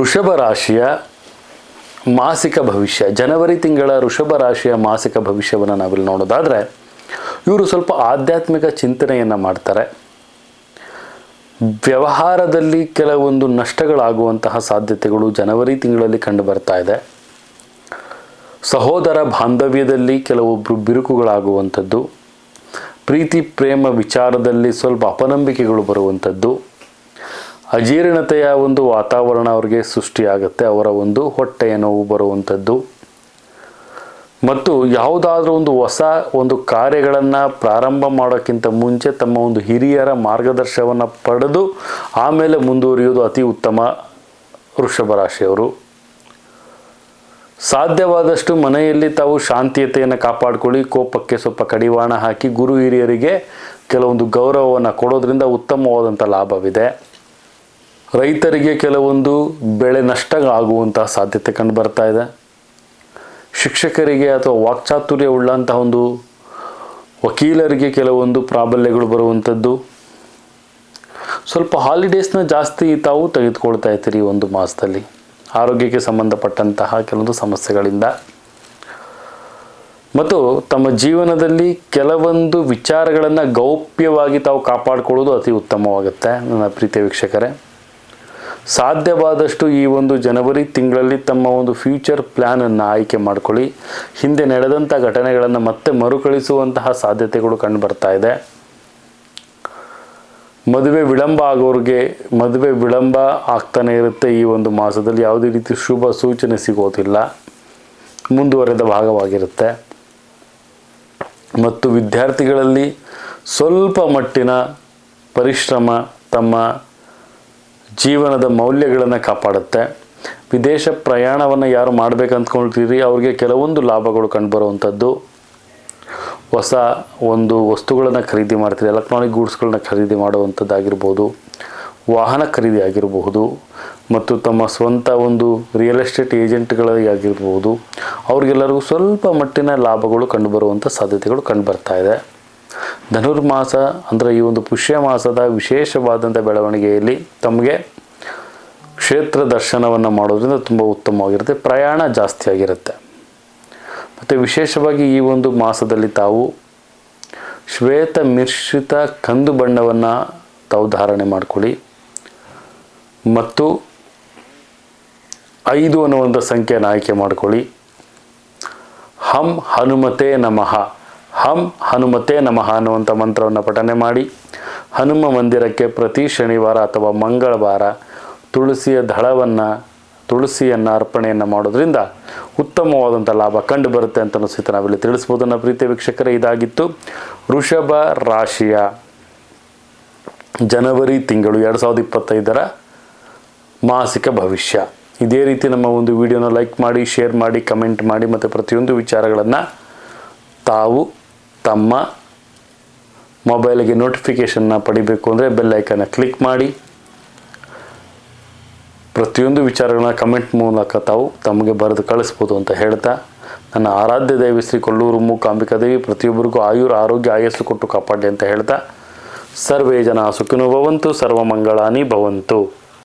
ವೃಷಭ ರಾಶಿಯ ಮಾಸಿಕ ಭವಿಷ್ಯ, ಜನವರಿ ತಿಂಗಳ ವೃಷಭ ರಾಶಿಯ ಮಾಸಿಕ ಭವಿಷ್ಯವನ್ನು ನಾವಿಲ್ಲಿ ನೋಡೋದಾದರೆ, ಇವರು ಸ್ವಲ್ಪ ಆಧ್ಯಾತ್ಮಿಕ ಚಿಂತನೆಯನ್ನು ಮಾಡ್ತಾರೆ. ವ್ಯವಹಾರದಲ್ಲಿ ಕೆಲವೊಂದು ನಷ್ಟಗಳಾಗುವಂತಹ ಸಾಧ್ಯತೆಗಳು ಜನವರಿ ತಿಂಗಳಲ್ಲಿ ಕಂಡು ಬರ್ತಾ ಇದೆ. ಸಹೋದರ ಬಾಂಧವ್ಯದಲ್ಲಿ ಕೆಲವೊಬ್ಬರು ಬಿರುಕುಗಳಾಗುವಂಥದ್ದು, ಪ್ರೀತಿ ಪ್ರೇಮ ವಿಚಾರದಲ್ಲಿ ಸ್ವಲ್ಪ ಅಪನಂಬಿಕೆಗಳು ಬರುವಂಥದ್ದು, ಅಜೀರ್ಣತೆಯ ಒಂದು ವಾತಾವರಣ ಅವರಿಗೆ ಸೃಷ್ಟಿಯಾಗುತ್ತೆ, ಅವರ ಒಂದು ಹೊಟ್ಟೆಯ ನೋವು ಬರುವಂಥದ್ದು, ಮತ್ತು ಯಾವುದಾದ್ರೂ ಒಂದು ಕಾರ್ಯಗಳನ್ನು ಪ್ರಾರಂಭ ಮಾಡೋಕ್ಕಿಂತ ಮುಂಚೆ ತಮ್ಮ ಒಂದು ಹಿರಿಯರ ಮಾರ್ಗದರ್ಶನವನ್ನು ಪಡೆದು ಆಮೇಲೆ ಮುಂದುವರಿಯೋದು ಅತಿ ಉತ್ತಮ ವೃಷಭ ರಾಶಿಯವರು. ಸಾಧ್ಯವಾದಷ್ಟು ಮನೆಯಲ್ಲಿ ತಾವು ಶಾಂತಿಯತೆಯನ್ನು ಕಾಪಾಡಿಕೊಳ್ಳಿ, ಕೋಪಕ್ಕೆ ಸ್ವಲ್ಪ ಕಡಿವಾಣ ಹಾಕಿ ಗುರು ಹಿರಿಯರಿಗೆ ಕೆಲವೊಂದು ಗೌರವವನ್ನು ಕೊಡೋದ್ರಿಂದ ಉತ್ತಮವಾದಂಥ ಲಾಭವಿದೆ. ರೈತರಿಗೆ ಕೆಲವೊಂದು ಬೆಳೆ ನಷ್ಟ ಆಗುವಂತಹ ಸಾಧ್ಯತೆ ಕಂಡು ಬರ್ತಾ ಇದೆ. ಶಿಕ್ಷಕರಿಗೆ ಅಥವಾ ವಾಕ್ಚಾತುರ್ಯ ಉಳ್ಳಂತಹ ಒಂದು ವಕೀಲರಿಗೆ ಕೆಲವೊಂದು ಪ್ರಾಬಲ್ಯಗಳು ಬರುವಂಥದ್ದು. ಸ್ವಲ್ಪ ಹಾಲಿಡೇಸ್ನ ಜಾಸ್ತಿ ತಾವು ತೆಗೆದುಕೊಳ್ತಾ ಇರ್ತೀರಿ ಒಂದು ಮಾಸದಲ್ಲಿ, ಆರೋಗ್ಯಕ್ಕೆ ಸಂಬಂಧಪಟ್ಟಂತಹ ಕೆಲವೊಂದು ಸಮಸ್ಯೆಗಳಿಂದ. ಮತ್ತು ತಮ್ಮ ಜೀವನದಲ್ಲಿ ಕೆಲವೊಂದು ವಿಚಾರಗಳನ್ನು ಗೌಪ್ಯವಾಗಿ ತಾವು ಕಾಪಾಡಿಕೊಳ್ಳೋದು ಅತಿ ಉತ್ತಮವಾಗುತ್ತೆ ನನ್ನ ಪ್ರೀತಿಯ ವೀಕ್ಷಕರೇ. ಸಾಧ್ಯವಾದಷ್ಟು ಈ ಒಂದು ಜನವರಿ ತಿಂಗಳಲ್ಲಿ ತಮ್ಮ ಒಂದು ಫ್ಯೂಚರ್ ಪ್ಲ್ಯಾನನ್ನು ಆಯ್ಕೆ ಮಾಡಿಕೊಳ್ಳಿ. ಹಿಂದೆ ನಡೆದಂಥ ಘಟನೆಗಳನ್ನು ಮತ್ತೆ ಮರುಕಳಿಸುವಂತಹ ಸಾಧ್ಯತೆಗಳು ಕಂಡು ಬರ್ತಾ ಇದೆ. ಮದುವೆ ವಿಳಂಬ ಆಗೋರಿಗೆ ಮದುವೆ ವಿಳಂಬ ಆಗ್ತಾನೆ ಇರುತ್ತೆ. ಈ ಒಂದು ಮಾಸದಲ್ಲಿ ಯಾವುದೇ ರೀತಿ ಶುಭ ಸೂಚನೆ ಸಿಗೋದಿಲ್ಲ, ಮುಂದುವರೆದ ಭಾಗವಾಗಿರುತ್ತೆ. ಮತ್ತು ವಿದ್ಯಾರ್ಥಿಗಳಲ್ಲಿ ಸ್ವಲ್ಪ ಮಟ್ಟಿನ ಪರಿಶ್ರಮ ತಮ್ಮ ಜೀವನದ ಮೌಲ್ಯಗಳನ್ನು ಕಾಪಾಡುತ್ತೆ. ವಿದೇಶ ಪ್ರಯಾಣವನ್ನು ಯಾರು ಮಾಡಬೇಕಂತ್ಕೊಳ್ತೀರಿ ಅವ್ರಿಗೆ ಕೆಲವೊಂದು ಲಾಭಗಳು ಕಂಡುಬರುವಂಥದ್ದು. ಹೊಸ ಒಂದು ವಸ್ತುಗಳನ್ನು ಖರೀದಿ ಮಾಡ್ತೀರಿ, ಎಲೆಕ್ಟ್ರಾನಿಕ್ ಗೂಡ್ಸ್ಗಳನ್ನ ಖರೀದಿ ಮಾಡುವಂಥದ್ದಾಗಿರ್ಬೋದು, ವಾಹನ ಖರೀದಿ ಆಗಿರಬಹುದು, ಮತ್ತು ತಮ್ಮ ಸ್ವಂತ ಒಂದು ರಿಯಲ್ ಎಸ್ಟೇಟ್ ಏಜೆಂಟ್ಗಳಿಗಾಗಿರ್ಬೋದು, ಅವ್ರಿಗೆಲ್ಲರಿಗೂ ಸ್ವಲ್ಪ ಮಟ್ಟಿನ ಲಾಭಗಳು ಕಂಡುಬರುವಂಥ ಸಾಧ್ಯತೆಗಳು ಕಂಡುಬರ್ತಾ ಇದೆ. ಧನುರ್ಮಾಸ ಅಂದರೆ ಈ ಒಂದು ಪುಷ್ಯ ಮಾಸದ ವಿಶೇಷವಾದಂಥ ಬೆಳವಣಿಗೆಯಲ್ಲಿ ತಮಗೆ ಕ್ಷೇತ್ರ ದರ್ಶನವನ್ನು ಮಾಡೋದ್ರಿಂದ ತುಂಬ ಉತ್ತಮವಾಗಿರುತ್ತೆ. ಪ್ರಯಾಣ ಜಾಸ್ತಿ ಆಗಿರುತ್ತೆ. ಮತ್ತು ವಿಶೇಷವಾಗಿ ಈ ಒಂದು ಮಾಸದಲ್ಲಿ ತಾವು ಶ್ವೇತ ಮಿಶ್ರಿತ ಕಂದು ಬಣ್ಣವನ್ನು ತಾವು ಧಾರಣೆ ಮಾಡಿಕೊಳ್ಳಿ. ಮತ್ತು 5 ಅನ್ನುವಂಥ ಸಂಖ್ಯೆಯನ್ನು ಆಯ್ಕೆ ಮಾಡಿಕೊಳ್ಳಿ. ಹಂ ಹನುಮತೆ ನಮಃ, ಹಂ ಹನುಮತೆ ನಮಃ ಅನ್ನುವಂಥ ಮಂತ್ರವನ್ನು ಪಠನೆ ಮಾಡಿ ಹನುಮ ಮಂದಿರಕ್ಕೆ ಪ್ರತಿ ಶನಿವಾರ ಅಥವಾ ಮಂಗಳವಾರ ತುಳಸಿಯನ್ನು ಅರ್ಪಣೆಯನ್ನು ಮಾಡೋದ್ರಿಂದ ಉತ್ತಮವಾದಂಥ ಲಾಭ ಕಂಡು ಬರುತ್ತೆ ಅಂತ ಸಹಿತ ನಾವಿಲ್ಲಿ ತಿಳಿಸ್ಬೋದು. ನನ್ನ ಪ್ರೀತಿಯ ವೀಕ್ಷಕರೇ, ಇದಾಗಿತ್ತು ವೃಷಭ ರಾಶಿಯ ಜನವರಿ ತಿಂಗಳು 2025ರ ಮಾಸಿಕ ಭವಿಷ್ಯ. ಇದೇ ರೀತಿ ನಮ್ಮ ಒಂದು ವಿಡಿಯೋನ ಲೈಕ್ ಮಾಡಿ, ಶೇರ್ ಮಾಡಿ, ಕಮೆಂಟ್ ಮಾಡಿ, ಮತ್ತು ಪ್ರತಿಯೊಂದು ವಿಚಾರಗಳನ್ನು ತಾವು ತಮ್ಮ ಮೊಬೈಲಿಗೆ ನೋಟಿಫಿಕೇಷನ್ನ ಪಡಿಬೇಕು ಅಂದರೆ ಬೆಲ್ ಐಕನ್ನ ಕ್ಲಿಕ್ ಮಾಡಿ. ಪ್ರತಿಯೊಂದು ವಿಚಾರಗಳನ್ನ ಕಮೆಂಟ್ ಮೂಲಕ ತಾವು ತಮಗೆ ಬರೆದು ಕಳಿಸ್ಬೋದು ಅಂತ ಹೇಳ್ತಾ, ನನ್ನ ಆರಾಧ್ಯ ದೇವಿ ಶ್ರೀ ಕೊಲ್ಲೂರು ಮೂಕಾಂಬಿಕಾ ದೇವಿ ಪ್ರತಿಯೊಬ್ಬರಿಗೂ ಆರೋಗ್ಯ ಆಯಸ್ಸು ಕೊಟ್ಟು ಕಾಪಾಡಲಿ ಅಂತ ಹೇಳ್ತಾ, ಸರ್ವೇ ಜನ ಸುಖಿನೋ ಭವಂತು, ಸರ್ವಮಂಗಳಾನಿ ಭವಂತು.